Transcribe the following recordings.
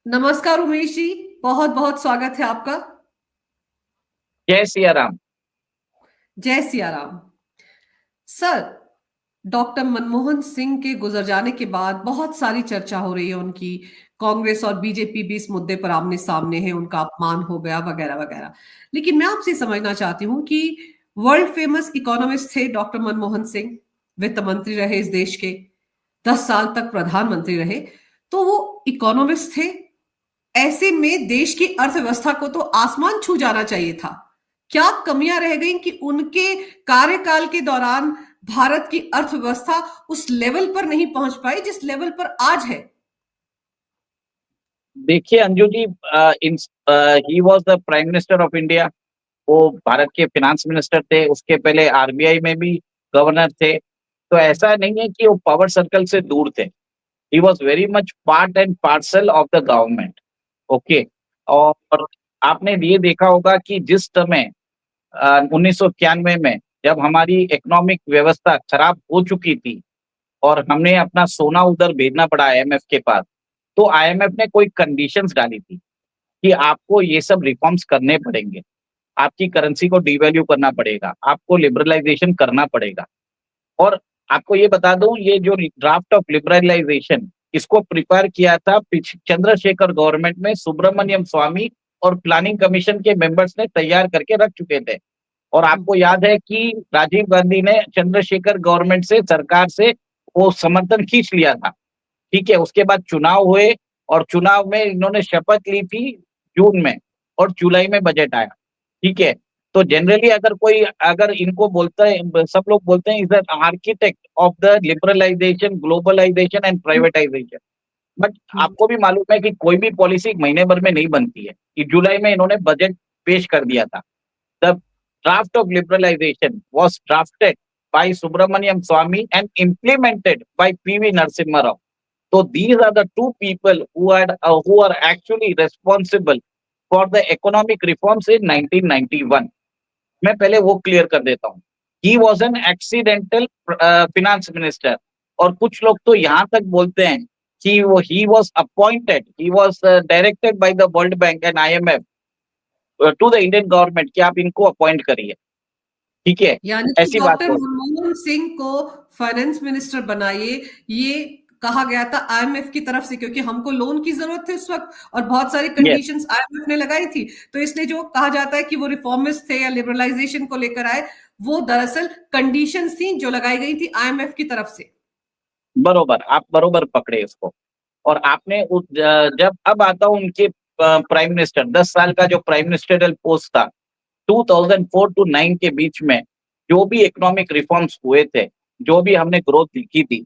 नमस्कार उमेश जी। बहुत बहुत स्वागत है आपका। जय सिया राम। जय सिया राम। सर, डॉक्टर मनमोहन सिंह के गुजर जाने के बाद बहुत सारी चर्चा हो रही है उनकी। कांग्रेस और बीजेपी भी इस मुद्दे पर आमने सामने है, उनका अपमान हो गया वगैरह वगैरह। लेकिन मैं आपसे समझना चाहती हूँ कि वर्ल्ड फेमस इकोनॉमिस्ट थे डॉक्टर मनमोहन सिंह। वित्त मंत्री रहे इस देश के, 10 साल तक प्रधानमंत्री रहे। तो वो इकोनॉमिस्ट थे। ऐसे में देश की अर्थव्यवस्था को तो आसमान छू जाना चाहिए था। क्या कमियां रह गई कि उनके कार्यकाल के दौरान भारत की अर्थव्यवस्था उस लेवल पर नहीं पहुंच पाई जिस लेवल पर आज है? देखिए Anju ji, he was the prime minister of India. वो भारत के फिनांस मिनिस्टर थे, उसके पहले आरबीआई में भी गवर्नर थे। तो ऐसा नहीं है कि वो पावर सर्कल से दूर थे। He was very much part and parcel of the government. Okay. और आपने ये देखा होगा कि जिस समय 1991 में जब हमारी इकोनॉमिक व्यवस्था खराब हो चुकी थी और हमने अपना सोना उधर भेजना पड़ा आईएमएफ के पास, तो आईएमएफ ने कोई कंडीशंस डाली थी कि आपको ये सब रिफॉर्म्स करने पड़ेंगे। आपकी करेंसी को डिवैल्यू करना पड़ेगा, आपको लिबरलाइजेशन करना पड़ेगा। और आपको ये बता दूं, ये जो ड्राफ्ट ऑफ लिबरलाइजेशन इसको प्रिपेयर किया था चंद्रशेखर गवर्नमेंट में, सुब्रमण्यम स्वामी और प्लानिंग कमीशन के मेंबर्स ने तैयार करके रख चुके थे। और आपको याद है कि राजीव गांधी ने चंद्रशेखर गवर्नमेंट से, सरकार से वो समर्थन खींच लिया था। ठीक है, उसके बाद चुनाव हुए और चुनाव में इन्होंने शपथ ली थी जून में, और जुलाई में बजट आया। ठीक है। तो जनरली अगर इनको बोलते हैं, सब लोग बोलते हैं is the architect of the liberalisation, globalisation and privatisation. But आपको भी मालूम है कि कोई भी पॉलिसी महीने भर में नहीं बनती है। कि जुलाई में इन्होंने बजट पेश कर दिया था। The draft of liberalisation was drafted by Subramaniam Swamy and implemented by PV Narasimha Rao. So these are the two people who are actually responsible for the economic reforms in 1991. मैं पहले वो clear कर देता हूँ। He was an accidental finance minister। और कुछ लोग तो यहाँ तक बोलते हैं कि वो he was appointed, he was directed by the World Bank and IMF to the Indian government कि आप इनको अपॉइंट करिए। ठीक है, यानी कि ऐसी बात डॉक्टर हो। मनमोहन सिंह को फाइनेंस मिनिस्टर बनाइए, ये कहा गया था आईएमएफ की तरफ से, क्योंकि हमको लोन की जरूरत थी उस वक्त और बहुत सारी यस, कंडीशंस आईएमएफ ने लगाई थी। तो इसलिए जो कहा जाता है कि वो रिफॉर्मिस्ट थे या लिबरलाइजेशन को लेकर आए, वो दरअसल कंडीशंस थी जो लगाई गई थी आईएमएफ की तरफ से। बरोबर, आप बरोबर पकड़े इसको। और आपने जब अब आता हूँ उनके प्राइम मिनिस्टर, 10 साल का जो प्राइम मिनिस्टरियल पोस्ट था 2004 टू 9 के बीच में, जो भी इकोनॉमिक रिफॉर्म्स हुए थे, जो भी हमने ग्रोथ लिखी थी,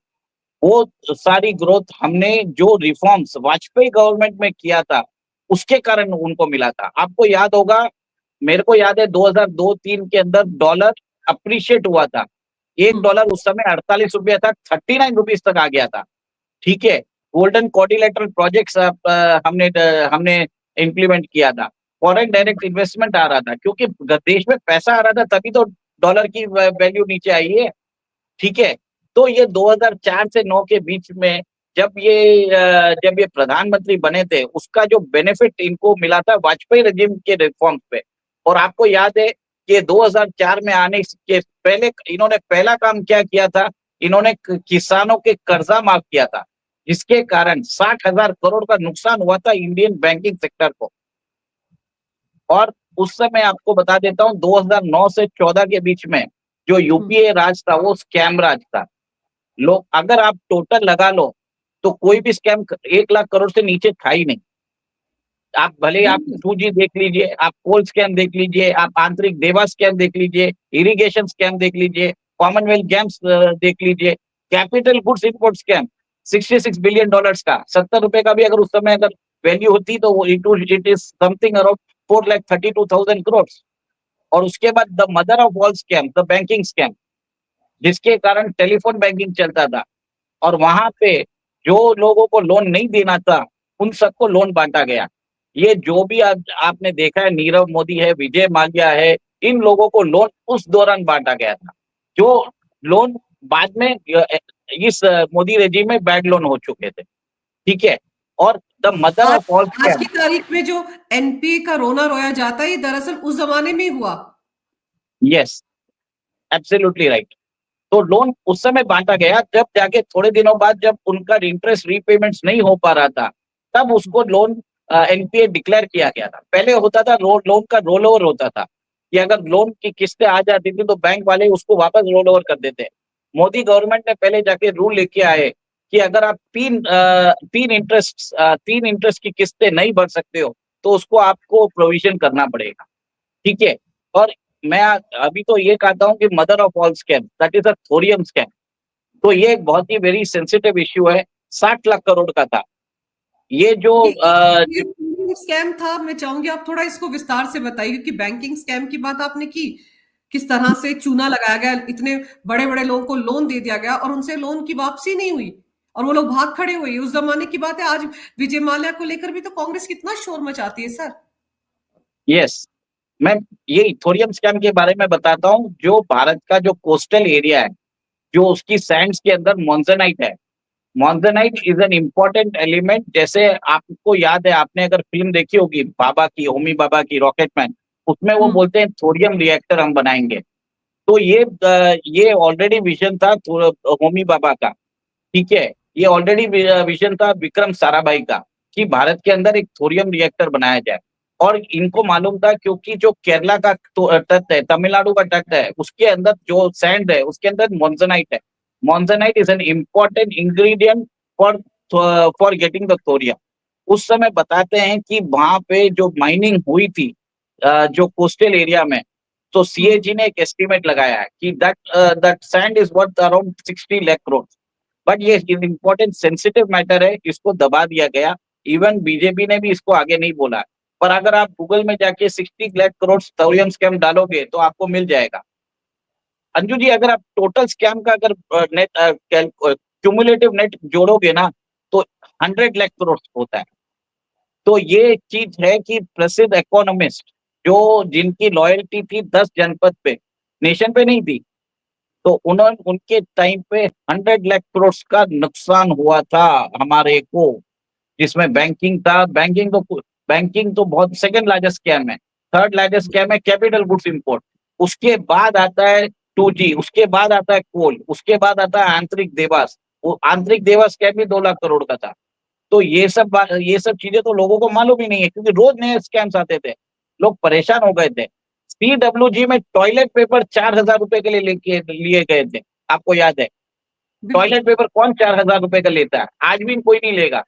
वो सारी ग्रोथ हमने जो रिफॉर्म्स वाजपेयी गवर्नमेंट में किया था उसके कारण उनको मिला था। आपको याद होगा, मेरे को याद है 2002-3 के अंदर डॉलर अप्रिशिएट हुआ था। एक हम्म। डॉलर उस समय 48 रुपया था, 39 रुपीज तक आ गया था। ठीक है। गोल्डन क्वाड्रिलेटरल प्रोजेक्ट्स हमने हमने इम्प्लीमेंट किया था। फॉरेन डायरेक्ट इन्वेस्टमेंट आ रहा था, क्योंकि देश में पैसा आ रहा था, तभी तो डॉलर की वैल्यू नीचे आई है। ठीक है। तो ये 2004 से 9 के बीच में जब ये प्रधानमंत्री बने थे, उसका जो बेनिफिट इनको मिला था वाजपेयी रेजिम के रिफॉर्म पे। और आपको याद है कि 2004 में आने के पहले इन्होंने पहला काम क्या किया था? इन्होंने किसानों के कर्जा माफ किया था, जिसके कारण 60,000 करोड़ का नुकसान हुआ था इंडियन बैंकिंग सेक्टर को। और उस समय आपको बता देता हूँ, 2009 से 14 के बीच में जो हम्म। यूपीए राज था वो स्कैम राज था। लोग, अगर आप टोटल लगा लो तो कोई भी स्कैम 1 लाख करोड़ से नीचे था ही नहीं। आप भले आप बिल्कुल। 2G देख लीजिए, आप कोल स्कैम देख लीजिए, आप आंतरिक देवा स्कैम देख लीजिए, इरिगेशन स्कैम देख लीजिए, कॉमनवेल्थ गेम्स देख लीजिए, capital goods import scam, $66 billion का, 70 रुपए का भी अगर उस समय अगर वैल्यू होती तो वो it is something around 4,32,000 crore. और उसके बाद the mother of all scam, the banking scam, जिसके कारण टेलीफोन बैंकिंग चलता था। और वहां पे जो लोगों को लोन नहीं देना था, उन सबको लोन बांटा गया। ये जो भी आपने देखा है, नीरव मोदी है, विजय माल्या है, इन लोगों को लोन उस दौरान बांटा गया था। जो लोन बाद में इस मोदी रेजिम में बैड लोन हो चुके थे। ठीक है। और द मदर आज ऑफ ऑल आज की स्कैम। तारीख में जो एनपीए का रोना रोया जाता है, ये दरअसल उस जमाने में ही हुआ। Yes, absolutely right. तो लोन उस समय बांटा गया, जब जाके थोड़े दिनों बाद जब उनका इंटरेस्ट रीपेमेंट्स नहीं हो पा रहा था, तब उसको लोन एनपीए डिक्लेयर किया गया था। पहले होता था लोन का रोल ओवर होता था कि अगर लोन की किस्तें आ जाती थी तो बैंक वाले उसको वापस रोल ओवर कर देते। मोदी गवर्नमेंट ने पहले जाके रूल लेके आए कि अगर आप तीन इंटरेस्ट की किस्तें नहीं भर सकते हो तो उसको आपको प्रोविजन करना पड़ेगा। ठीक है। और मैं अभी तो ये कहता हूँ कि mother of all scam that is a thorium scam. तो ये एक बहुत ही वेरी सेंसिटिव इश्यू है। 60 लाख करोड़ का था ये जो ये स्कैम था। मैं चाहूंगी आप थोड़ा इसको विस्तार से बताइए, क्योंकि बैंकिंग स्कैम की बात आपने की, किस तरह से चूना लगाया गया, इतने बड़े बड़े लोगों को लोन दे दिया गया और उनसे लोन की वापसी नहीं हुई और वो लोग भाग खड़े हुए। उस जमाने की बात है। आज विजय माल्या को लेकर भी तो कांग्रेस कितना शोर मचाती है सर। यस, मैं ये इथोरियम स्कैम के बारे में बताता हूँ। जो भारत का जो कोस्टल एरिया है, जो उसकी सैंड्स के अंदर मॉन्जनाइट है। Monazite is an important element. जैसे आपको याद है, आपने अगर फिल्म देखी होगी बाबा की, होमी बाबा की, रॉकेटमैन, उसमें वो हम्म। बोलते हैं थोरियम रिएक्टर हम बनाएंगे। तो ये ऑलरेडी विजन था होमी बाबा का। ठीक है। ये ऑलरेडी विजन था विक्रम साराभाई का कि भारत के अंदर एक थोरियम रिएक्टर बनाया जाए। और इनको मालूम था क्योंकि जो केरला का तट है, तमिलनाडु का तट है, उसके अंदर जो सैंड है उसके अंदर मॉन्जनाइट है। Monazite is an important ingredient for for getting the thorium. उस समय बताते हैं कि वहां पे जो माइनिंग हुई थी जो कोस्टल एरिया में, तो सीएजी ने एक एस्टिमेट लगाया है कि that sand is worth around 60 lakh crore. But ये इम्पोर्टेंट सेंसिटिव मैटर है, इसको दबा दिया गया। इवन बीजेपी ने भी इसको आगे नहीं बोला। पर अगर आप गूगल में जाके 60 लाख करोड़ थोरियम स्कैम डालोगे तो आपको मिल जाएगा। अंजू जी, अगर आप टोटल स्कैम का अगर नेट क्यूमुलेटिव नेट जोड़ोगे ना तो 100 लाख करोड़ होता है। तो ये चीज है कि प्रसिद्ध इकोनॉमिस्ट जो जिनकी लॉयल्टी थी 10 जनपद पे, नेशन पे नहीं थी, तो उन्होंने उनके टाइम पे 100 लाख करोड़ का नुकसान हुआ था हमारे को। जिसमें बैंकिंग था, बैंकिंग तो बहुत सेकंड लार्जेस्ट स्कैम है। थर्ड लार्जेस्ट स्कैम है कैपिटल गुड्स इंपोर्ट। उसके बाद आता है 2G, उसके बाद आता है कोल, उसके बाद आता है आंतरिक देवास। वो आंतरिक देवास स्कैम भी 2 लाख करोड़ का था। तो ये सब चीजें तो लोगों को मालूम ही नहीं है, क्योंकि रोज नए स्कैम्स आते थे। लोग परेशान हो गए थे। सीडब्ल्यूजी में टॉयलेट पेपर 4,000 रुपए के लिए लेके लिए गए थे, आपको याद है? बिल्कुल। टॉयलेट पेपर कौन 4,000 रुपए का लेता है? आज भी कोई नहीं लेगा।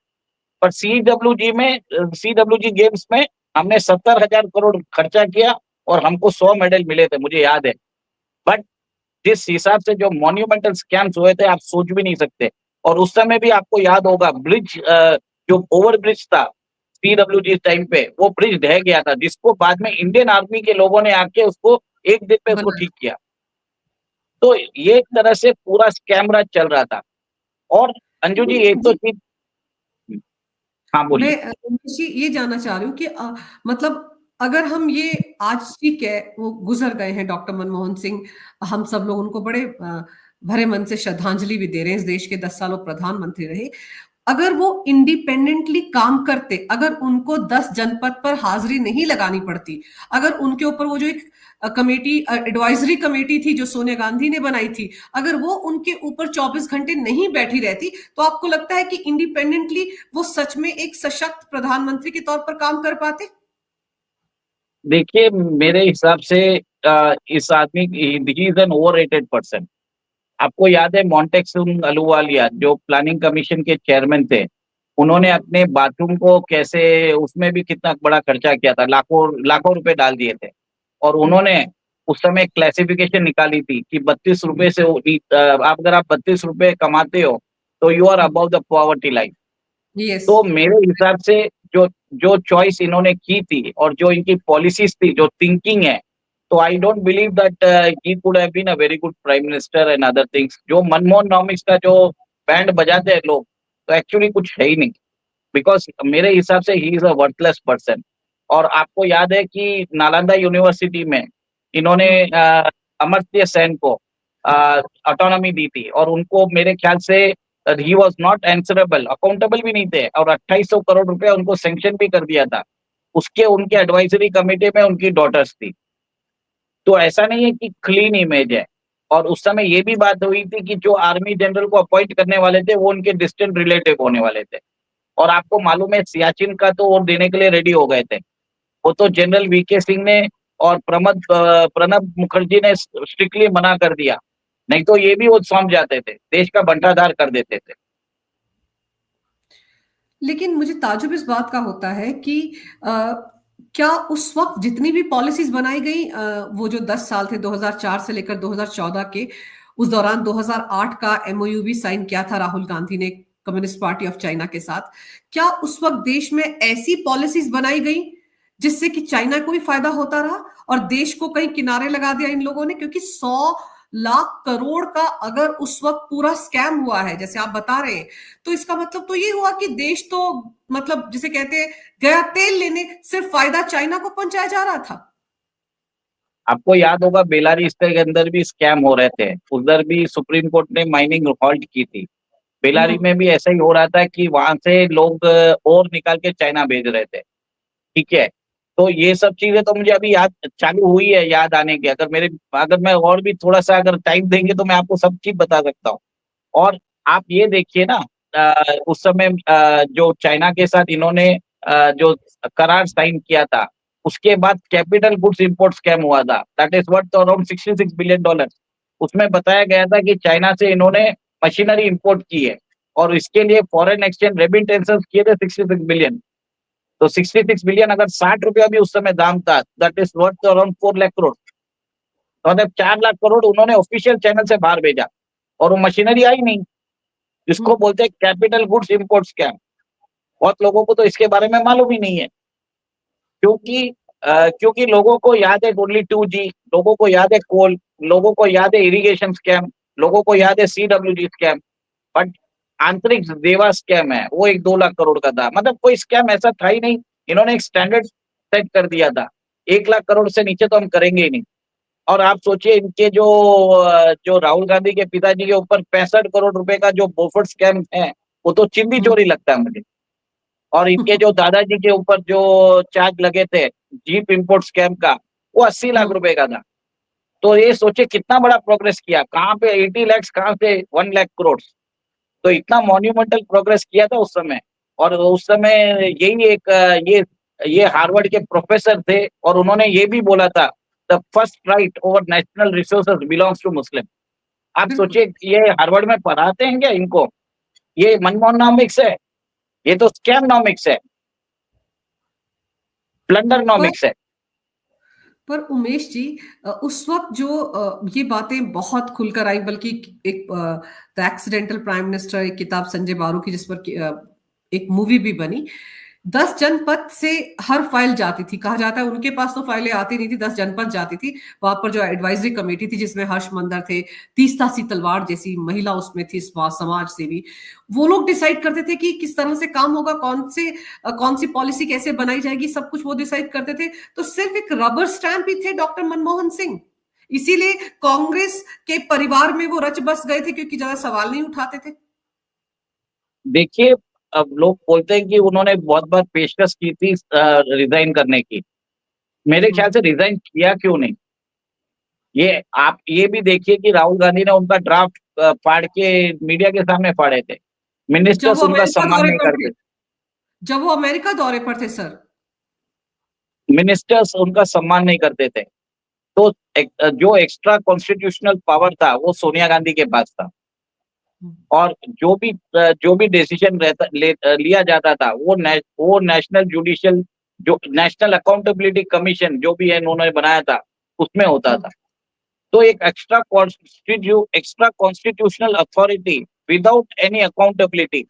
पर सीडब्ल्यूजी गेम्स में हमने 70,000 करोड़ खर्चा किया और हमको 100 मेडल मिले थे, मुझे याद है। बट जिस हिसाब से जो मॉन्यूमेंटल स्कैम्स हुए थे, आप सोच भी नहीं सकते। और उस समय भी आपको याद होगा, जो ओवर ब्रिज था सीडब्ल्यूजी टाइम पे, वो ब्रिज ढह गया था, जिसको बाद में इंडियन आर्मी के लोगों ने आके उसको एक दिन में उसको बना। ठीक किया। तो ये एक तरह से पूरा स्कैम राज चल रहा था। और अंजू जी, एक तो जी। चीज। हाँ, मैं बोलिए। निशी ये जानना चाह रही हूँ कि मतलब अगर हम ये आज ठीक है, वो गुजर गए हैं डॉक्टर मनमोहन सिंह, हम सब लोग उनको बड़े भरे मन से श्रद्धांजलि भी दे रहे हैं। इस देश के 10 सालों प्रधानमंत्री रहे। अगर वो इंडिपेंडेंटली काम करते, अगर उनको 10 जनपद पर हाजिरी नहीं लगानी पड़ती, अगर उनके ऊपर वो जो एक कमेटी, एडवाइजरी कमेटी थी जो सोनिया गांधी ने बनाई थी, अगर वो उनके ऊपर 24 घंटे नहीं बैठी रहती, तो आपको लगता है कि इंडिपेंडेंटली वो सच में एक सशक्त प्रधानमंत्री के तौर पर काम कर पाते? देखिए, मेरे हिसाब से इस आदमी he is an overrated person. आपको याद है मोंटेक्सुंग अहलूवालिया जो प्लानिंग कमीशन के चेयरमैन थे, उन्होंने अपने बाथरूम को कैसे, उसमें भी कितना बड़ा खर्चा किया था, लाखों लाखों रुपए डाल दिए थे। और उन्होंने उस समय क्लासिफिकेशन निकाली थी कि 32 रुपए से अगर आप 32 रुपए कमाते हो तो you are above the poverty line. Yes. तो मेरे हिसाब से जो जो चॉइस इन्होंने की थी और जो इनकी पॉलिसीज थी, जो थिंकिंग है, तो I don't believe that he could have been a very good prime minister and other things. जो मनमोहन नॉमिक्स का जो बैंड बजाते हैं लोग, तो एक्चुअली कुछ है ही नहीं। बिकॉज मेरे हिसाब से he is a worthless person. और आपको याद है कि नालंदा यूनिवर्सिटी में इन्होंने अमर्त्य सेन को ऑटोनॉमी दी थी, और उनको मेरे ख्याल से he was not answerable, accountable भी नहीं थे, और 2800 करोड़ रुपया उनको सैंक्शन भी कर दिया था। उसके उनके एडवाइजरी कमिटी में उनकी डॉटर्स थी। तो ऐसा नहीं है कि क्लीन इमेज है। और उस समय ये भी बात हुई थी कि जो आर्मी जनरल को अपॉइंट करने वाले थे वो उनके डिस्टेंट रिलेटिव होने वाले थे। और आपको मालूम है सियाचिन का तो वो देने के लिए रेडी हो गए थे। वो तो जनरल वीके सिंह ने और प्रणब मुखर्जी ने स्ट्रिक्टली मना कर दिया, नहीं तो ये भी वो सौंप जाते थे, देश का बंटाधार कर देते थे। लेकिन मुझे ताज्जुब इस बात का होता है कि क्या उस वक्त जितनी भी पॉलिसीज बनाई गई, वो जो 10 साल थे 2004 से लेकर 2014 के, उस दौरान 2008 का एमओयू भी साइन किया था राहुल गांधी ने कम्युनिस्ट पार्टी ऑफ चाइना के साथ। क्या उस वक्त देश में ऐसी पॉलिसीज बनाई गई जिससे कि चाइना को भी फायदा होता रहा और देश को कहीं किनारे लगा दिया इन लोगों ने? क्योंकि 100 लाख करोड़ का अगर उस वक्त पूरा स्कैम हुआ है जैसे आप बता रहे हैं, तो इसका मतलब तो ये हुआ कि देश तो, मतलब जिसे कहते हैं, गया तेल लेने, सिर्फ फायदा चाइना को पहुंचाया जा रहा था। आपको याद होगा बेलारूस के अंदर भी स्कैम हो रहे थे, उधर भी सुप्रीम कोर्ट ने माइनिंग हॉल्ट की थी। बेलारूस हम्म। में भी ऐसा ही हो रहा था कि वहां से लोग और निकाल के चाइना भेज रहे थे। ठीक है, तो ये सब चीजें तो मुझे अभी याद चालू हुई है, याद आने की। अगर मैं और भी थोड़ा सा अगर टाइम देंगे तो मैं आपको सब चीज बता सकता हूँ। और आप ये देखिए ना, उस समय जो चाइना के साथ इन्होंने जो करार साइन किया था, उसके बाद कैपिटल गुड्स इंपोर्ट स्कैम हुआ था, that is worth around $66 billion. उसमें बताया गया था कि चाइना से इन्होंने मशीनरी इंपोर्ट की है और इसके लिए फॉरेन एक्सचेंज रेमिटेंसेस किए थे 66 बिलियन। तो 66 बिलियन अगर 60 रुपया भी उस समय दाम था, that is worth around 4 lakh crore. तो मतलब 4 लाख करोड़ उन्होंने ऑफिशियल चैनल से बाहर भेजा और वो मशीनरी आई नहीं। इसको हम्म। बोलते हैं कैपिटल गुड्स इंपोर्ट स्कैम। बहुत लोगों को तो इसके बारे में मालूम ही नहीं है, क्योंकि क्योंकि लोगों को याद है ओनली 2G, लोगों को याद है कोल, लोगों को याद है इरिगेशन स्कैम, लोगों को याद है CWG स्कैम। बट आंतरिक देवा स्कैम है वो 1-2 लाख करोड़ का था, मतलब कोई स्कैम ऐसा था ही नहीं। इन्होंने एक स्टैंडर्ड सेट कर दिया था, 1 लाख करोड़ से नीचे तो हम करेंगे ही नहीं। और आप सोचिए इनके जो राहुल गांधी के पिताजी के ऊपर 65 करोड़ रुपए का जो बोफर्स स्कैम है, वो तो चिंदी हम्म। चोरी लगता है मुझे। और इनके जो दादाजी के ऊपर जो चार्ज लगे थे जीप इंपोर्ट स्कैम का, वो 80 लाख हम्म। रुपए का था। तो ये सोचिए कितना बड़ा प्रोग्रेस किया, कहाँ पे 80 लैक्स, कहाँ से 1 लाख करोड़। तो इतना मॉन्यूमेंटल प्रोग्रेस किया था उस समय। और उस समय यही एक ये हार्वर्ड के प्रोफेसर थे और उन्होंने ये भी बोला था, the first right over national resources belongs to Muslim. आप बिल्कुल। सोचिए ये हार्वर्ड में पढ़ाते हैं क्या इनको? ये मनमोहनॉमिक्स है, ये तो स्कैमनॉमिक्स है, पर प्लंडरनॉमिक्स है। पर उमेश जी, उस वक्त जो ये बातें बहुत खुलकर आई, बल्कि एक द एक्सीडेंटल प्राइम मिनिस्टर, एक किताब संजय बारू की जिस पर एक मूवी भी बनी। 10 जनपद से हर फाइल जाती थी, कहा जाता है उनके पास तो फाइलें आती नहीं थी, 10 जनपद जाती थी। वहां पर जो एडवाइजरी कमेटी थी जिसमें हर्ष मंदर थे, तीस्ता सी तलवार जैसी महिला उसमें थी, समाज सेवी, वो लोग डिसाइड करते थे कि किस तरह से काम होगा, कौन सी पॉलिसी कैसे बनाई जाएगी, सब कुछ वो डिसाइड करते थे। तो सिर्फ एक रबर स्टैंप ही थे डॉक्टर मनमोहन सिंह। इसीलिए कांग्रेस के परिवार में वो रच बस गए थे, क्योंकि ज्यादा सवाल नहीं उठाते थे। देखिए, अब लोग बोलते हैं कि उन्होंने बहुत बार पेशकश की थी रिजाइन करने की। मेरे ख्याल हम्म। से रिजाइन किया क्यों नहीं, ये आप ये भी देखिए कि राहुल गांधी ने उनका ड्राफ्ट फाड़ के मीडिया के सामने फाड़े थे। जब मिनिस्टर्स वो उनका अमेरिका सम्मान दौरे नहीं पर थे, करते, जब वो अमेरिका दौरे पर थे सर। मिनिस्टर्स उनका सम्मान नहीं करते थे। तो जो एक्स्ट्रा कॉन्स्टिट्यूशनल पावर था वो सोनिया गांधी के पास था। और जो भी डिसीजन लिया जाता था वो नेशनल जुडिशियल, जो नेशनल अकाउंटेबिलिटी कमीशन जो भी है इन्होंने बनाया था, उसमें होता था। तो एक extra constitutional authority without any accountability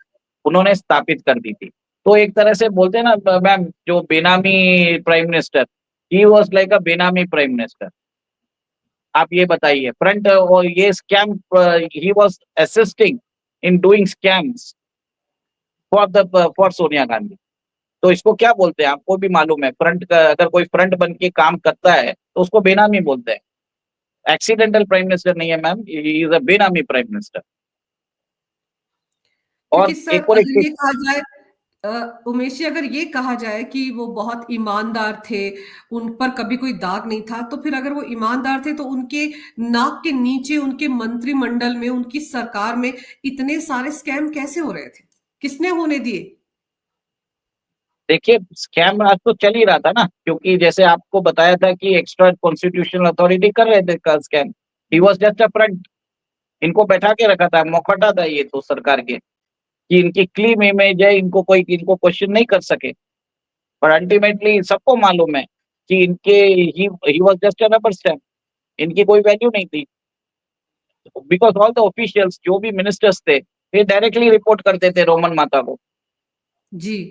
उन्होंने स्थापित कर दी थी। तो एक तरह से बोलते हैं ना मैम, जो बेनामी prime minister, he was like अ बेनामी प्राइम मिनिस्टर। आप ये बताइए, फ्रंट और ये scam, he was assisting in doing scams for Sonia Gandhi. तो इसको क्या बोलते हैं आपको भी मालूम है? फ्रंट का अगर कोई फ्रंट बन के काम करता है तो उसको बेनामी बोलते हैं। एक्सीडेंटल प्राइम मिनिस्टर नहीं है मैम, ही इज अ बेनामी प्राइम मिनिस्टर। और क्योंकि सर एक और एक अगर ये कहा जाए उमेश जी, अगर ये कहा जाए कि वो बहुत ईमानदार थे, उन पर कभी कोई दाग नहीं था, तो फिर अगर वो ईमानदार थे तो उनके नाक के नीचे उनके मंत्रिमंडल में, उनकी सरकार में इतने सारे स्कैम कैसे हो रहे थे? किसने होने दिए? देखिए स्कैम आज तो चल ही रहा था ना, क्योंकि जैसे आपको बताया था कि एक्स्ट्रा कॉन्स्टिट्यूशनल अथॉरिटी कर रहे थे scam. He was just a front. इनको बैठा के रखा था, मौखटा था ये तो सरकार के, कि इनकी क्लीन इमेज है, इनको कोई इनको क्वेश्चन नहीं कर सके। पर अल्टीमेटली सबको मालूम है कि इनके he was just a rubber stamp. इनकी कोई वैल्यू नहीं थी, बिकॉज ऑल द ऑफिशियल्स जो भी मिनिस्टर्स थे, ये डायरेक्टली रिपोर्ट करते थे रोमन माता को। जी।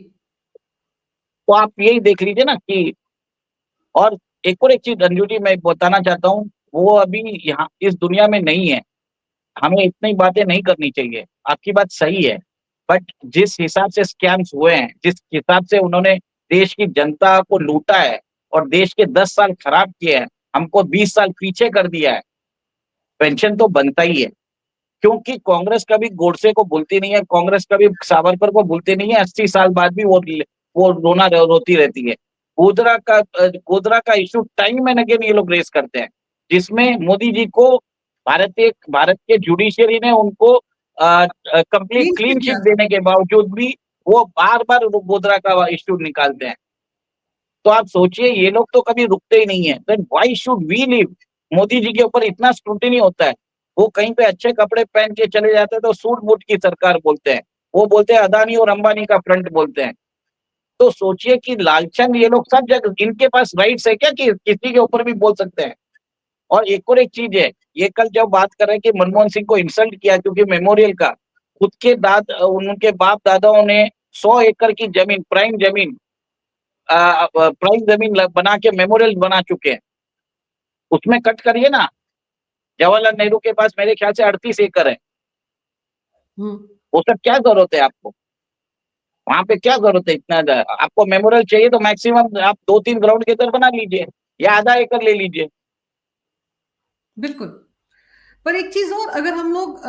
तो आप यही देख लीजिए ना कि, और एक चीज रंजू जी मैं बताना चाहता हूँ, वो अभी यहाँ इस दुनिया में नहीं है। हमें इतनी बातें नहीं करनी चाहिए, आपकी बात सही है। बट जिस हिसाब से स्कैम्स हुए हैं, जिस हिसाब से उन्होंने देश की जनता को लूटा है और देश के 10 साल खराब किए हैं, हमको 20 साल पीछे कर दिया है, पेंशन तो बनता ही है। क्योंकि कांग्रेस कभी गोडसे को भूलती नहीं है, कांग्रेस कभी सावरकर को भूलती नहीं है। 80 साल बाद भी वो रोती रहती है। गोधरा का इशू टाइम एंड अगेन ये लोग रेस करते हैं, जिसमें मोदी जी को भारत के जुडिशियरी ने उनको complete clean clean chit chit दिया था। देने के बावजूद भी वो बार बार गोधरा का इशू निकालते हैं। तो आप सोचिए, ये लोग तो कभी रुकते ही नहीं है। Then why should we live? Modi ji के ऊपर इतना स्क्रूटिनी होता है, वो कहीं पे अच्छे कपड़े पहन के चले जाते हैं तो सूट बूट की सरकार बोलते हैं, वो बोलते हैं अदानी और अंबानी का फ्रंट बोलते हैं। तो सोचिए कि लालचंद ये लोग सब जगह, इनके पास राइट्स है क्या कि किसी के ऊपर भी बोल सकते हैं? और एक चीज है, ये कल जब बात कर रहे हैं कि मनमोहन सिंह को इंसल्ट किया क्योंकि मेमोरियल का, खुद के उनके बाप दादाओं ने 100 एकड़ की जमीन, प्राइम जमीन बना के मेमोरियल बना चुके हैं। उसमें कट करिए ना, जवाहरलाल नेहरू के पास मेरे ख्याल से 38 एकड़ है। हम्म। वो सब क्या जरूरत है आपको? वहां पे क्या जरूरत है इतना आपको मेमोरियल चाहिए तो मैक्सिमम आप 2-3 ग्राउंड के अंदर बना लीजिए, या आधा एकड़ ले लीजिए। बिल्कुल। पर एक चीज और, अगर हम लोग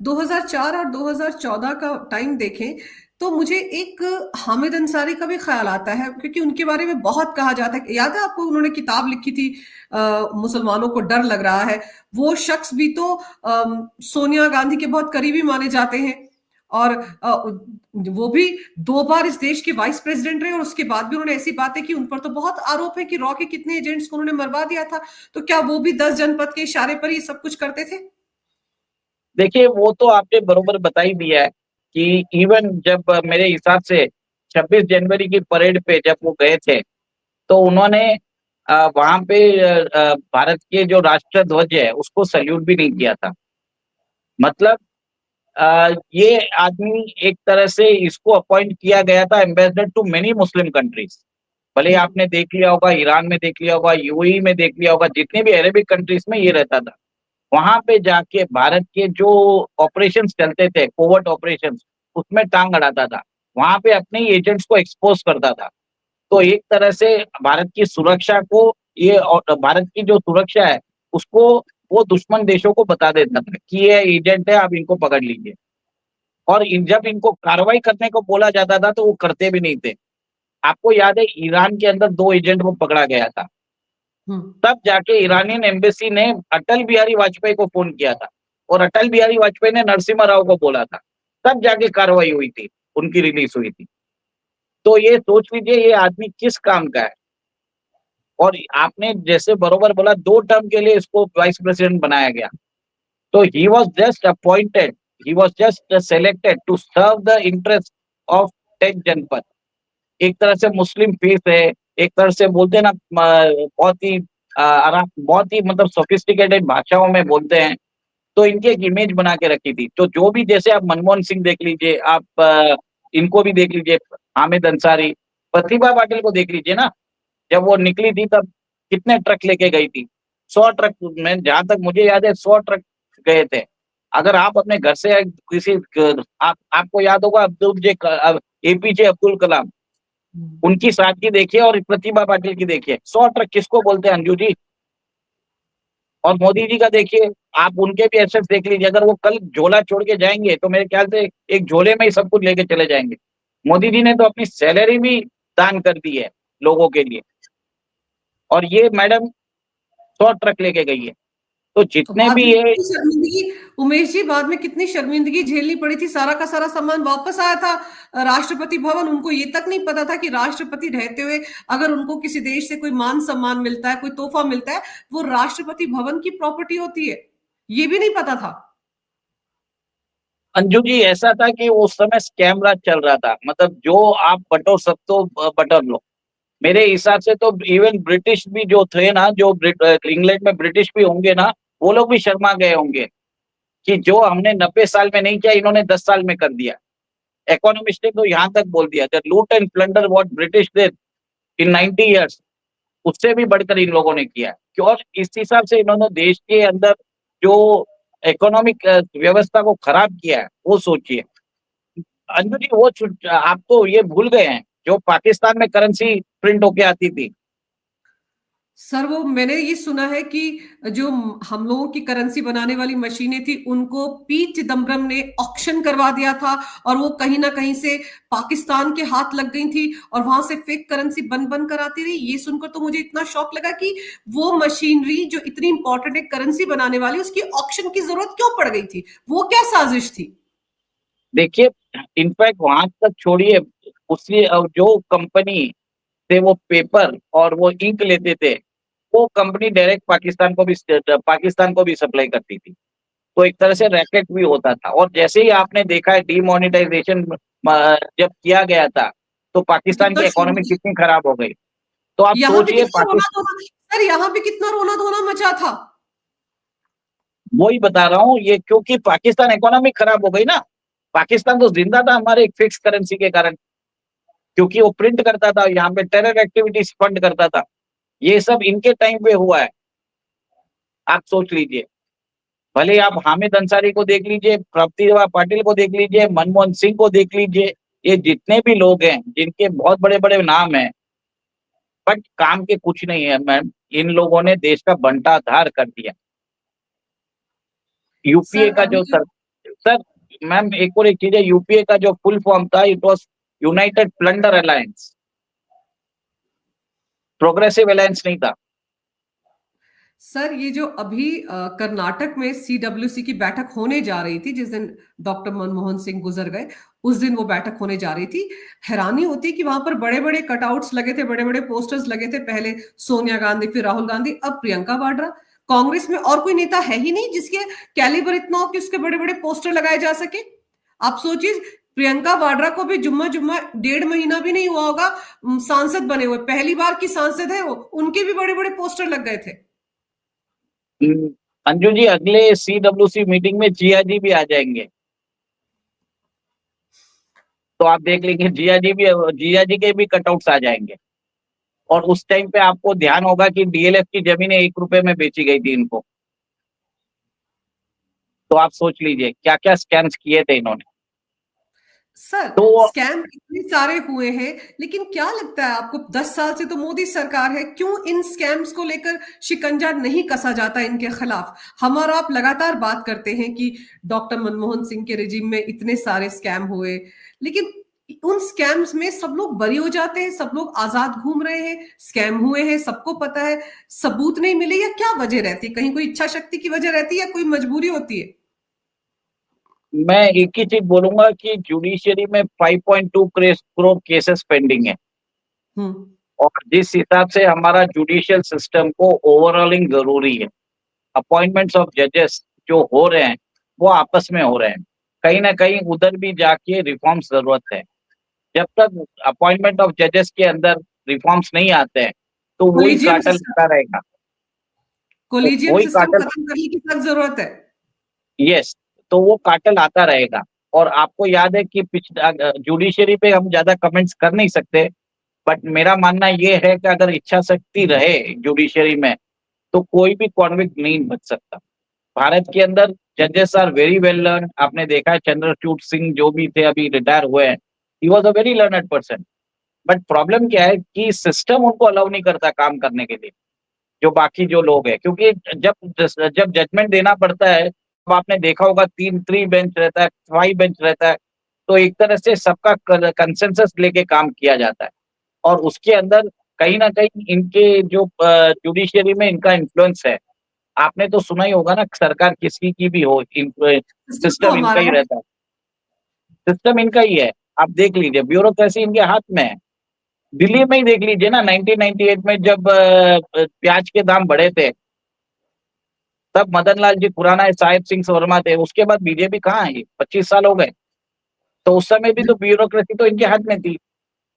2004 और 2014 का टाइम देखें, तो मुझे एक हामिद अंसारी का भी ख्याल आता है, क्योंकि उनके बारे में बहुत कहा जाता है। याद है आपको, उन्होंने किताब लिखी थी मुसलमानों को डर लग रहा है। वो शख्स भी तो सोनिया गांधी के बहुत करीबी माने जाते हैं, और वो भी 2 बार इस देश के वाइस प्रेसिडेंट रहे, और उसके बाद भी उन्होंने ऐसी बातें की। उन पर तो बहुत आरोप है कि रॉ के कितने एजेंट्स को उन्होंने मरवा दिया था। तो क्या वो भी 10 जनपद के इशारे पर ये सब कुछ करते थे? देखिए वो तो आपने बरोबर बता ही दिया है कि इवन जब मेरे हिसाब से 26 जनवरी की परेड पे जब वो गए थे, तो उन्होंने वहां पे भारत के जो राष्ट्र ध्वज है उसको सल्यूट भी नहीं किया था। मतलब ये आदमी एक तरह से इसको अपॉइंट किया गया था ambassador to many Muslim countries. भले हम्म। आपने देख लिया होगा, ईरान में देख लिया होगा, यूएई में देख लिया होगा, जितने भी अरेबिक कंट्रीज में ये रहता था। वहां पे जाके भारत के जो ऑपरेशंस चलते थे, कोवर्ट ऑपरेशंस, उसमें टांग अड़ाता था। वहां पे अपने ही एजेंट्स को एक्सपोज करता था। तो एक तरह से भारत की सुरक्षा को, ये और भारत की जो सुरक्षा है उसको वो दुश्मन देशों को बता देता था कि ये एजेंट है, आप इनको पकड़ लीजिए। और जब इनको कार्रवाई करने को बोला जाता था तो वो करते भी नहीं थे। आपको याद है ईरान के अंदर 2 एजेंट को पकड़ा गया था, हम्म। तब जाके ईरानियन एम्बेसी ने अटल बिहारी वाजपेयी को फोन किया था, और अटल बिहारी वाजपेयी ने नरसिम्हा राव को बोला था, तब जाके कार्रवाई हुई थी, उनकी रिलीज हुई थी। तो ये सोच लीजिए ये आदमी किस काम का है। और आपने जैसे बरोबर बोला, 2 टर्म के लिए इसको वाइस प्रेसिडेंट बनाया गया। तो he was just appointed, he was just selected to serve the interest of 10 Janpath. एक तरह से मुस्लिम फेस है, एक तरह से बोलते हैं ना, बहुत ही आराम, बहुत ही मतलब सोफिस्टिकेटेड भाषाओं में बोलते हैं। तो इनकी एक इमेज बना के रखी थी। तो जो भी, जैसे आप मनमोहन सिंह देख लीजिए, आप इनको भी देख लीजिए, हामिद अंसारी, प्रतिभा पाटिल को देख लीजिए ना, जब वो निकली थी तब कितने ट्रक लेके गई थी? 100 ट्रक, मैं जहां तक मुझे याद है 100 ट्रक गए थे। अगर आप अपने घर से किसी, आपको याद होगा एपीजे अब्दुल कलाम, हम्म। उनकी सादगी देखिए और प्रतिभा पाटिल की देखिए, 100 ट्रक किसको बोलते हैं अंजू जी? और मोदी जी का देखिए, आप उनके भी एसेट्स देख लीजिए, अगर वो कल झोला छोड़ के जाएंगे तो मेरे ख्याल से एक झोले में ही सब कुछ लेके चले जाएंगे। मोदी जी ने तो अपनी सैलरी भी दान कर दी है लोगों के लिए, और ये मैडम 100 ट्रक लेके गई है। तो तो जितने बाद भी में ये कितनी शर्मिंदगी, उमेश जी, बाद में कितनी शर्मिंदगी झेलनी पड़ी थी। सारा का सारा सामान वापस आया था राष्ट्रपति भवन। उनको ये तक नहीं पता था कि राष्ट्रपति रहते हुए अगर उनको किसी देश से कोई मान सम्मान मिलता है, कोई तोहफा मिलता है, वो राष्ट्रपति भवन की प्रॉपर्टी होती है। ये भी नहीं पता था। अंजू जी, ऐसा था कि उस समय स्कैम राज चल रहा था, मतलब जो आप बटोर सकते हो बटोर लो। मेरे हिसाब से तो इवन ब्रिटिश भी जो थे ना, जो इंग्लैंड में ब्रिटिश भी होंगे ना, वो लोग भी शर्मा गए होंगे कि जो हमने 90 साल में नहीं किया, इन्होंने 10 साल में कर दिया। इकोनॉमिस्ट ने तो यहाँ तक बोल दिया, लूट and plunder what British did in 90 years, उससे भी बढ़कर इन लोगों ने किया। क्यों? इस हिसाब से इन्होंने देश के अंदर जो इकोनॉमिक व्यवस्था को खराब किया है, वो सोचिए। अंजू जी, आप तो ये भूल गए हैं, जो पाकिस्तान में करेंसी प्रिंट होके आती थी। सर, वो मैंने ये सुना है कि जो हम लोगों की करेंसी बनाने वाली मशीनें थी, उनको पी चिदम्बरम ने ऑक्शन करवा दिया था, और वो कहीं ना कहीं से पाकिस्तान के हाथ लग गई थी, और वहां से फेक करेंसी बन बन कर आती रही। ये सुनकर तो मुझे इतना शौक लगा कि वो मशीनरी जो इतनी इंपॉर्टेंट है करेंसी बनाने वाली, उसकी ऑक्शन की जरूरत क्यों पड़ गई थी? वो क्या साजिश थी? देखिए, इनफैक्ट वहां तक छोड़िए, उसी जो कंपनी से वो पेपर और वो इंक लेते थे, वो कंपनी डायरेक्ट पाकिस्तान को भी सप्लाई करती थी। तो एक तरह से रैकेट भी होता था। और जैसे ही आपने देखा है डिमोनेटाइजेशन जब किया गया था, तो पाकिस्तान कितना की शोर इकोनॉमी मचा। कितनी खराब हो गई। तो आप यहाँ पे सोचिए कितना रोना पाकिस्तान, धोना, सर यहाँ पे कितना रोना धोना मचा था। वो ही बता रहा हूँ ये, क्योंकि पाकिस्तान इकोनॉमी खराब हो गई ना। पाकिस्तान तो जिंदा था हमारे एक फिक्स करेंसी के कारण, क्योंकि वो प्रिंट करता था, यहाँ पे टेरर एक्टिविटीज फंड करता था। ये सब इनके टाइम पे हुआ है। आप सोच लीजिए, भले आप हामिद अंसारी को देख लीजिए, प्रतिभा पाटिल को देख लीजिए, मनमोहन सिंह को देख लीजिए, ये जितने भी लोग हैं जिनके बहुत बड़े बड़े नाम हैं, बट काम के कुछ नहीं है मैम। इन लोगों ने देश का बंटाधार कर दिया। यूपीए सर का अभी जो जो सर मैम, एक और एक चीज है, यूपीए का जो फुल फॉर्म था, it was United plunder alliance, progressive alliance नहीं था। सर, ये जो अभी कर्नाटक में सीडब्ल्यूसी की बैठक होने जा रही थी, जिस दिन डॉक्टर मनमोहन सिंह गुजर गए, उस दिन वो बैठक होने जा रही थी। हैरानी होती है कि वहां पर बड़े बड़े कटआउट्स लगे थे, बड़े बड़े पोस्टर्स लगे थे। पहले सोनिया गांधी, फिर राहुल गांधी, अब प्रियंका वाड्रा। कांग्रेस में और कोई नेता है ही नहीं जिसके कैलिबर इतना हो कि उसके बड़े बड़े पोस्टर लगाए जा सके। आप सोचिए, प्रियंका वाड्रा को भी जुम्मा जुम्मा 1.5 महीना भी नहीं हुआ होगा सांसद बने हुए, पहली बार की सांसद है वो, उनके भी बड़े बड़े पोस्टर लग गए थे। अंजू जी, अगले सीडब्ल्यूसी मीटिंग में जिया जी भी आ जाएंगे, तो आप देख लेंगे, जिया जी के भी कटआउट्स आ जाएंगे। और उस टाइम पे आपको ध्यान होगा कि डीएलएफ की जमीनें 1 रुपए में बेची गई थी इनको। तो आप सोच लीजिए क्या क्या स्कैम्स किए थे इन्होंने। सर, तो स्कैम इतने सारे हुए हैं, लेकिन क्या लगता है आपको, 10 साल से तो मोदी सरकार है, क्यों इन स्कैम्स को लेकर शिकंजा नहीं कसा जाता इनके खिलाफ? हम और आप लगातार बात करते हैं कि डॉक्टर मनमोहन सिंह के रिजीम में इतने सारे स्कैम हुए, लेकिन उन स्कैम्स में सब लोग बरी हो जाते हैं, सब लोग आजाद घूम रहे हैं, स्कैम हुए हैं, सबको पता है, सबूत नहीं मिले, या क्या वजह रहती है? कहीं कोई इच्छा शक्ति की वजह रहती है या कोई मजबूरी होती है? मैं एक ही चीज बोलूंगा कि जुडिशियरी में 5.2 करोड़ केसेस पेंडिंग है। हम्म। और जिस हिसाब से हमारा जुडिशियल सिस्टम को ओवरऑलिंग जरूरी है, अपॉइंटमेंट्स ऑफ जजेस जो हो रहे हैं, वो आपस में हो रहे हैं। कहीं ना कहीं उधर भी जाके रिफॉर्म्स जरूरत है। जब तक अपॉइंटमेंट ऑफ जजेस के अंदर रिफॉर्म्स नहीं आते हैं, तो वही कोलिजियम कार्टल सिस्टम, होता रहेगा। कोलिजियम वही सिस्टम कार्टल, खत्म करने की सख्त जरूरत है। यस, तो वो कार्टल आता रहेगा। और आपको याद है कि जुडिशरी पे हम ज्यादा कमेंट्स कर नहीं सकते, बट मेरा मानना ये है कि अगर इच्छा शक्ति रहे जुडिशरी में, तो कोई भी कॉन्विक्ट नहीं बच सकता। भारत के अंदर जजेस आर वेरी वेल लर्न। आपने देखा है चंद्रचूड़ सिंह जो भी थे, अभी रिटायर हुए हैं, he was a very learned person. But problem क्या है कि सिस्टम उनको अलाउ नहीं करता काम करने के लिए। जो बाकी जो लोग हैं, क्योंकि जब जब जजमेंट देना पड़ता है, तो आपने देखा होगा 3 बेंच रहता है, 5 बेंच रहता है, तो एक तरह से सबका कंसेंसस लेके काम किया जाता है और उसके अंदर कहीं न कहीं इनके जो जुडिशरी में इनका इन्फ्लुएंस है। आपने तो सुना ही होगा ना, सरकार किसी की भी हो, सिस्टम तो सिस्टम इनका हमारा ही है। रहता है, सिस्टम इनका ही है। आप देख लीजिए, ब्यूरोक्रेसी इनके हाथ में है। दिल्ली में ही देख लीजिए ना, 1998 में जब प्याज के दाम बढ़े थे, तब मदन लाल जी खुराना, साहिब सिंह वर्मा थे, उसके बाद बीजेपी कहाँ है? 25 साल हो गए। तो उस समय भी तो ब्यूरोक्रेसी तो इनके हाथ में थी।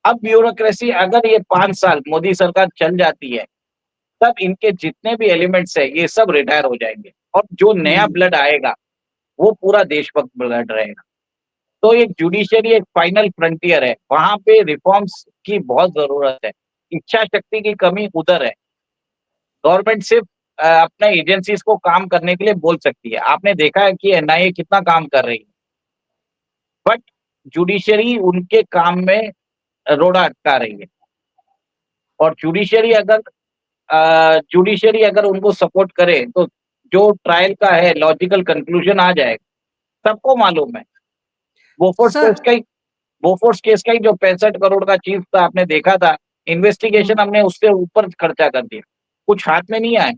अब ब्यूरोक्रेसी अगर ये 5 साल मोदी सरकार चल जाती है, तब इनके जितने भी एलिमेंट्स है, ये सब रिटायर हो जाएंगे और जो नया हम्म। ब्लड आएगा, वो पूरा देशभक्त ब्लड रहेगा। तो एक जुडिशरी एक फाइनल फ्रंटियर है, वहां पे रिफॉर्म्स की बहुत जरूरत है। इच्छा शक्ति की कमी उधर है। गवर्नमेंट सिर्फ अपने एजेंसीज को काम करने के लिए बोल सकती है। आपने देखा है कि एनआईए कितना काम कर रही है, बट जुडिशरी उनके काम में रोड़ा अटका रही है। और जुडिशरी अगर उनको सपोर्ट करे, तो जो ट्रायल का है लॉजिकल कंक्लूजन आ जाएगा। सबको मालूम है, बोफोर्स सर। केस का ही बोफोर्स केस का ही जो 65 करोड़ का चीज था, आपने देखा था, इन्वेस्टिगेशन हमने उससे ऊपर खर्चा कर दिया, कुछ हाथ में नहीं आए।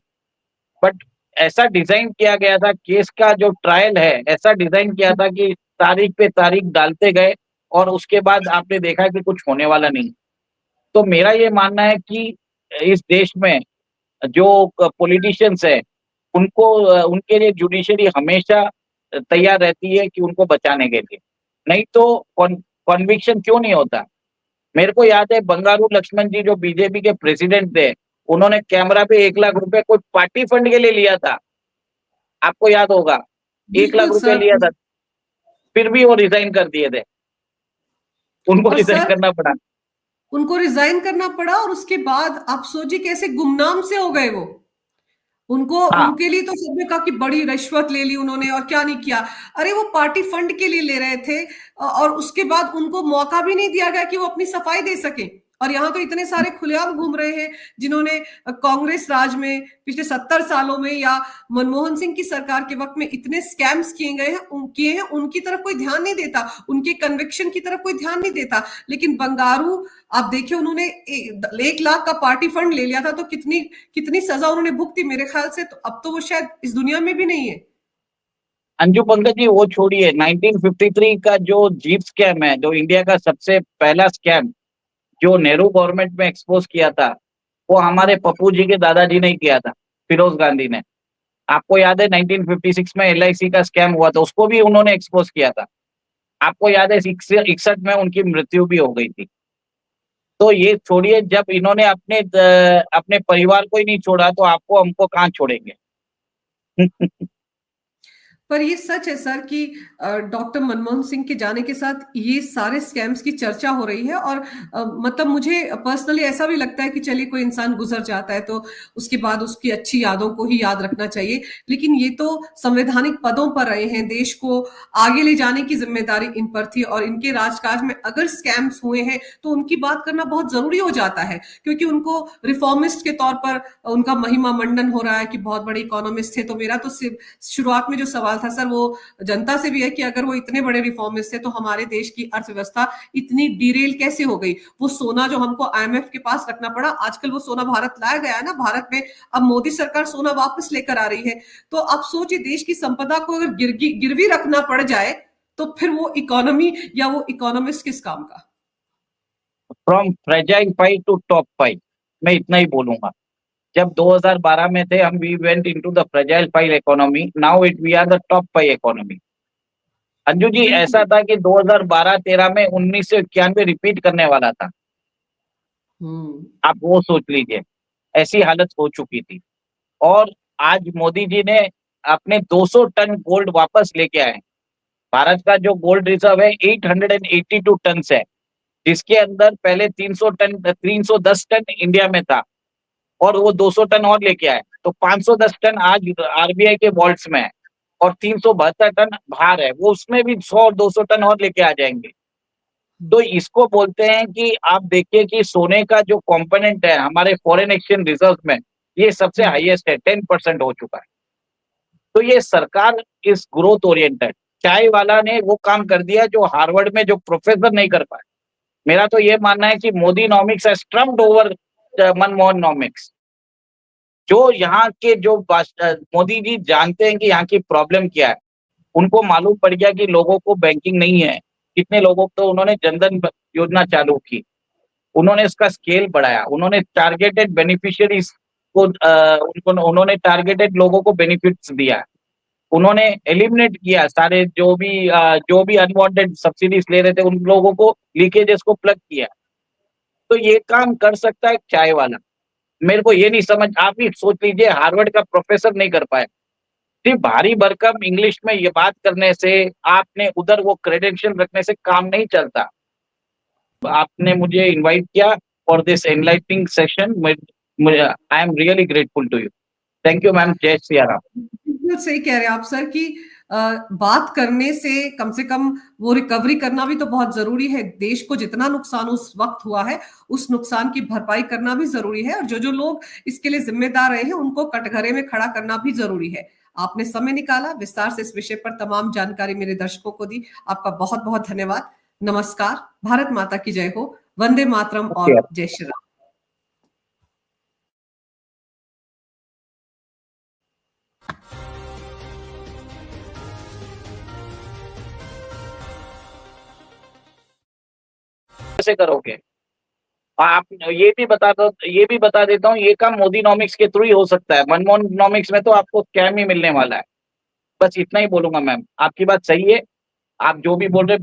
बट ऐसा डिजाइन किया गया था, केस का जो ट्रायल है ऐसा डिजाइन किया था कि तारीख पे तारीख डालते गए और उसके बाद आपने देखा कि कुछ होने वाला नहीं। तो मेरा ये मानना है कि इस देश में जो पॉलिटिशियंस है, उनको उनके लिए जुडिशरी हमेशा तैयार रहती है कि उनको बचाने के लिए। नहीं तो कॉन्विक्शन क्यों नहीं होता? मेरे को याद है बंगारू लक्ष्मण जी जो बीजेपी के प्रेसिडेंट थे, उन्होंने कैमरा पे 1 लाख रुपए कोई पार्टी फंड के लिए लिया था, आपको याद होगा। 1 लाख बिल्कुल रुपए सर। लिया था, फिर भी वो रिजाइन कर दिए थे, उनको और रिजाइन सर, करना पड़ा। उनको रिजाइन करना पड़ा और उसके बाद आप सोचिए कैसे गुमनाम से हो गए वो। उनको, हाँ, उनके लिए तो सबने कहा कि बड़ी रिश्वत ले ली उन्होंने और क्या नहीं किया। अरे वो पार्टी फंड के लिए ले रहे थे और उसके बाद उनको मौका भी नहीं दिया गया कि वो अपनी सफाई दे सके। और यहाँ तो इतने सारे खुलेआम घूम रहे हैं जिन्होंने कांग्रेस राज में पिछले 70 सालों में या मनमोहन सिंह की सरकार के वक्त में इतने स्कैम्स किए हैं, उनकी तरफ कोई ध्यान नहीं देता, उनके कन्विक्शन की तरफ कोई ध्यान नहीं देता। लेकिन बंगारू, आप देखिए, उन्होंने 1 लाख का पार्टी फंड ले लिया था, तो कितनी कितनी सजा उन्होंने भुगती मेरे ख्याल से। तो अब तो वो शायद इस दुनिया में भी नहीं है। अंजू पंकज जी वो छोड़िए, 1953 का जो जीप स्कैम है, जो इंडिया का सबसे पहला स्कैम जो नेहरू गवर्नमेंट में एक्सपोज किया था, वो हमारे पप्पू जी के दादाजी ने ही किया था, फिरोज गांधी ने। आपको याद है 1956 में एलआईसी का स्कैम हुआ था, उसको भी उन्होंने एक्सपोज किया था। आपको याद है 61 में उनकी मृत्यु भी हो गई थी। तो ये छोड़िए, जब इन्होंने अपने परिवार को ही नहीं छोड़ा, तो आपको हमको कहाँ छोड़ेंगे? पर ये सच है सर कि डॉक्टर मनमोहन सिंह के जाने के साथ ये सारे स्कैम्स की चर्चा हो रही है। और मतलब मुझे पर्सनली ऐसा भी लगता है कि चलिए, कोई इंसान गुजर जाता है तो उसके बाद उसकी अच्छी यादों को ही याद रखना चाहिए। लेकिन ये तो संवैधानिक पदों पर रहे हैं, देश को आगे ले जाने की जिम्मेदारी इन पर थी, और इनके राजकाज में अगर स्कैम्स हुए हैं तो उनकी बात करना बहुत जरूरी हो जाता है, क्योंकि उनको रिफॉर्मिस्ट के तौर पर उनका महिमा मंडन हो रहा है कि बहुत बड़े इकोनॉमिस्ट थे। तो मेरा तो सिर्फ शुरुआत में जो सवाल था सर, वो जनता से भी है कि अगर वो इतने बड़े रिफॉर्मिस्ट थे तो हमारे देश की अर्थव्यवस्था इतनी डिरेल कैसे हो गई। वो सोना जो हमको आईएमएफ के पास रखना पड़ा, आजकल वो सोना भारत लाया गया है ना भारत में। अब मोदी सरकार सोना वापस लेकर आ रही है। तो आप सोचिए, देश की संपदा को अगर गिरवी रखना पड़ जाए तो फिर वो इकोनॉमी या वो इकोनॉमिस्ट किस काम का। From fragile five to top five, मैं इतना ही बोलूंगा। जब 2012 में थे हम, we went into the fragile five economy, now it we are the top five economy. Anju ji, ऐसा बिल्कुल। था कि 2012-13 में 1991 रिपीट करने वाला था। हम्म। आप वो सोच लीजिए, ऐसी हालत हो चुकी थी। और आज मोदी जी ने अपने 200 टन गोल्ड वापस लेके आए। भारत का जो गोल्ड रिजर्व है 882 टन है, जिसके अंदर पहले 310 टन इंडिया में था, और वो 200 टन और लेके आए, तो 510 टन आज आरबीआई के वॉल्ट्स में है, और 372 टन बाहर है। वो उसमें भी 100 और 200 टन और लेके आ जाएंगे। तो इसको बोलते हैं कि आप देखिए कि सोने का जो कंपोनेंट है हमारे फॉरेन एक्सचेंज रिजर्व में, ये सबसे हाईएस्ट है, 10% हो चुका है। तो ये सरकार इज ग्रोथ ओरिएंटेड। चाय वाला ने वो काम कर दिया जो हार्वर्ड में जो प्रोफेसर नहीं कर पाए। मेरा तो ये मानना है कि Modinomics has trumped over Manmohanomics. जो यहाँ के मोदी जी जानते हैं कि यहाँ की प्रॉब्लम क्या है। उनको मालूम पड़ गया कि लोगों को बैंकिंग नहीं है। कितने लोगों को उन्होंने जनधन योजना चालू की। उन्होंने इसका स्केल बढ़ाया। उन्होंने टारगेटेड बेनिफिशियरीज को उन्होंने टारगेटेड लोगों को बेनिफिट्स दिया। उन्होंने एलिमिनेट किया सारे जो भी अनवांटेड सब्सिडीज ले रहे थे, उन लोगों को लीकेजेस को प्लग किया। तो ये काम कर सकता है चाय वाला। मेरे को ये नहीं समझ, आप ही सोच लीजिए हार्वर्ड का प्रोफेसर नहीं कर पाए। सिर्फ भारी भरकम इंग्लिश में ये बात करने से, आपने उधर वो क्रेडेंशियल रखने से काम नहीं चलता। आपने मुझे इनवाइट किया for this enlightening session. I am really grateful to you. Thank you ma'am. जय सिया राम। बिल्कुल सही कह रहे हैं आप सर कि बात करने से कम वो रिकवरी करना भी तो बहुत जरूरी है। देश को जितना नुकसान उस वक्त हुआ है, उस नुकसान की भरपाई करना भी जरूरी है, और जो लोग इसके लिए जिम्मेदार रहे हैं उनको कटघरे में खड़ा करना भी जरूरी है। आपने समय निकाला, विस्तार से इस विषय पर तमाम जानकारी मेरे दर्शकों को दी। आपका बहुत बहुत धन्यवाद। नमस्कार। भारत माता की जय हो। वंदे मातरम और जय श्री राम। कैसे करोगे आप? ये भी बता देता हूँ, ये काम मोदी नॉमिक्स के थ्रू ही हो सकता है। मनमोहन नॉमिक्स में तो आपको स्कैम ही मिलने वाला है। बस इतना ही बोलूंगा मैम। आपकी बात सही है, आप जो भी बोल रहे